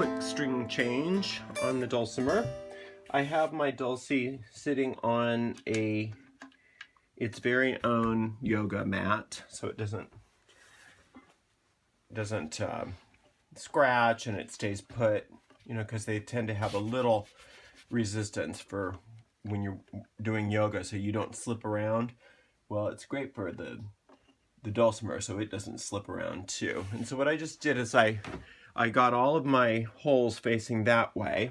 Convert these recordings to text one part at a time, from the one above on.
quick string change on the Dulcimer. I have my Dulcie sitting on its very own yoga mat, so it doesn't scratch and it stays put, you know, because they tend to have a little resistance for when you're doing yoga, so you don't slip around. Well, it's great for the Dulcimer, so it doesn't slip around too. And so what I just did is I got all of my holes facing that way,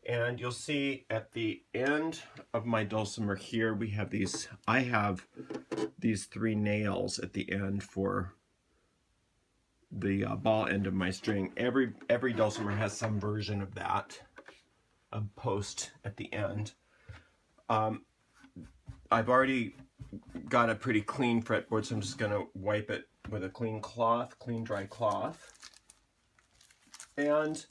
and you'll see at the end of my Dulcimer here we have these, I have these 3 nails at the end for the ball end of my string. Every Dulcimer has some version of that, a post at the end. I've already got a pretty clean fretboard, so I'm just gonna wipe it with a clean dry cloth. And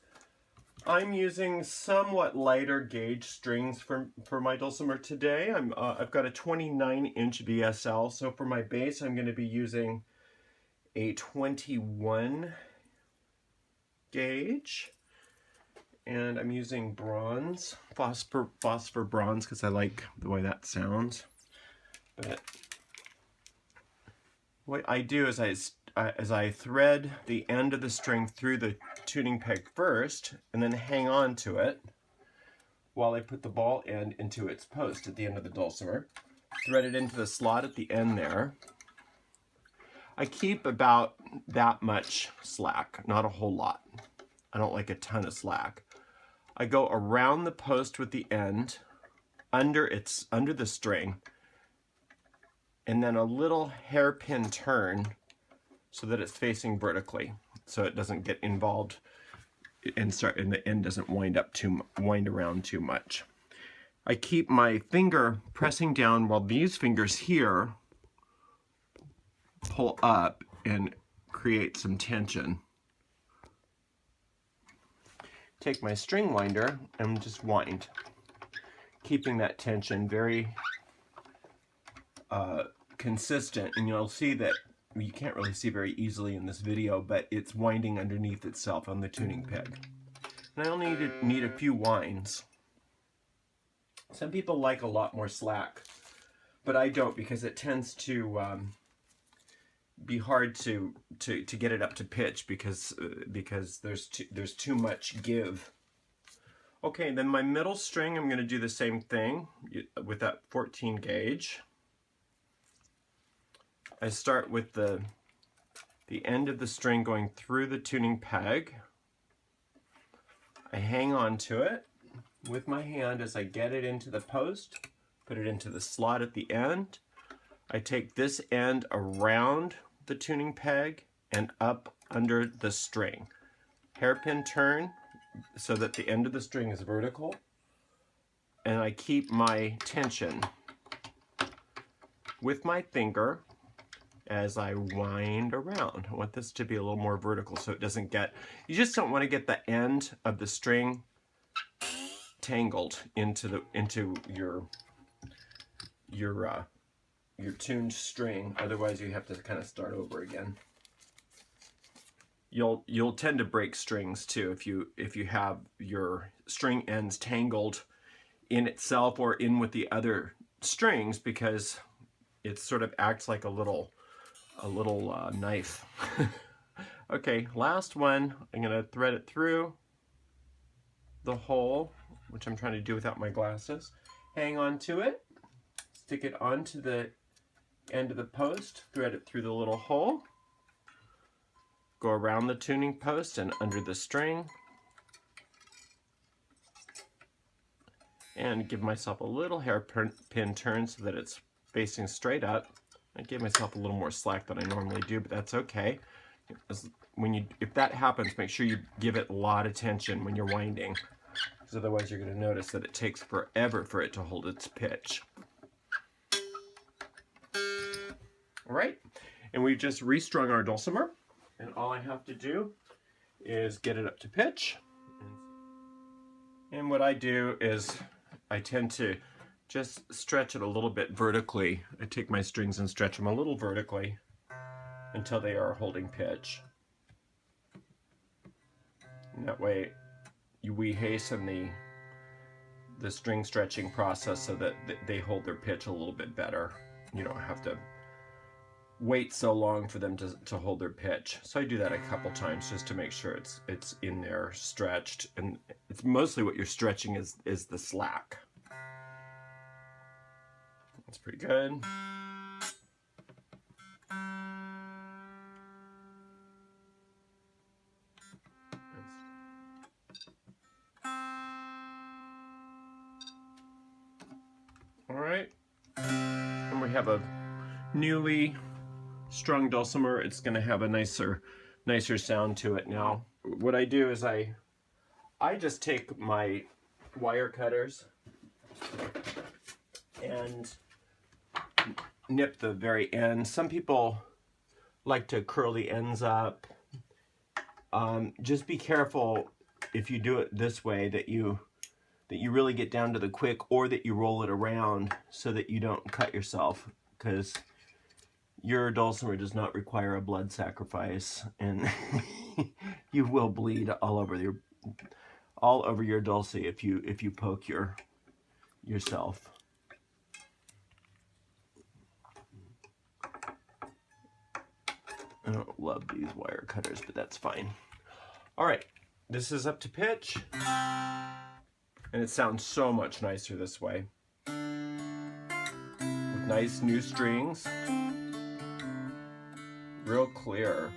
I'm using somewhat lighter gauge strings for my Dulcimer today. I've got a 29-inch VSL, so for my bass I'm going to be using a 21 gauge, and I'm using bronze, phosphor bronze, because I like the way that sounds. But what I do is I thread the end of the string through the tuning peg first, and then hang on to it while I put the ball end into its post at the end of the Dulcimer. Thread it into the slot at the end there. I keep about that much slack, not a whole lot. I don't like a ton of slack. I go around the post with the end under the string, and then a little hairpin turn so that it's facing vertically, so it doesn't get involved and the end doesn't wind around too much. I keep my finger pressing down while these fingers here pull up and create some tension. Take my string winder and just wind, keeping that tension very consistent, and you'll see that you can't really see very easily in this video, but it's winding underneath itself on the tuning peg. And I only need a few winds. Some people like a lot more slack, but I don't, because it tends to be hard to get it up to pitch because there's too much give. Okay, then my middle string, I'm going to do the same thing with that 14 gauge. I start with the end of the string going through the tuning peg. I hang on to it with my hand as I get it into the post, put it into the slot at the end. I take this end around the tuning peg and up under the string. Hairpin turn so that the end of the string is vertical, and I keep my tension with my finger as I wind around. I want this to be a little more vertical so it doesn't get, you just don't want to get the end of the string tangled into your tuned string. Otherwise you have to kind of start over again. You'll tend to break strings too if you have your string ends tangled in itself or in with the other strings, because it sort of acts like a little knife. Okay, last one. I'm going to thread it through the hole, which I'm trying to do without my glasses. Hang on to it, stick it onto the end of the post, thread it through the little hole, go around the tuning post and under the string, and give myself a little hairpin turn so that it's facing straight up. I gave myself a little more slack than I normally do, but that's okay. If that happens, make sure you give it a lot of tension when you're winding, because otherwise you're going to notice that it takes forever for it to hold its pitch. All right, and we just restrung our Dulcimer, and all I have to do is get it up to pitch. And what I do is I tend to just stretch it a little bit vertically. I take my strings and stretch them a little vertically until they are holding pitch. And that way we hasten the string stretching process so that they hold their pitch a little bit better. You don't have to wait so long for them to hold their pitch. So I do that a couple times just to make sure it's in there stretched, and it's mostly what you're stretching is the slack. That's pretty good. All right, and we have a newly strung dulcimer. It's going to have a nicer sound to it now. What I do is I just take my wire cutters and nip the very end. Some people like to curl the ends up. Just be careful if you do it this way that you really get down to the quick, or that you roll it around so that you don't cut yourself, because your dulcimer does not require a blood sacrifice, and you will bleed all over your dulcie if you poke yourself. I don't love these wire cutters, but that's fine. All right, this is up to pitch, and it sounds so much nicer this way, with nice new strings, real clear.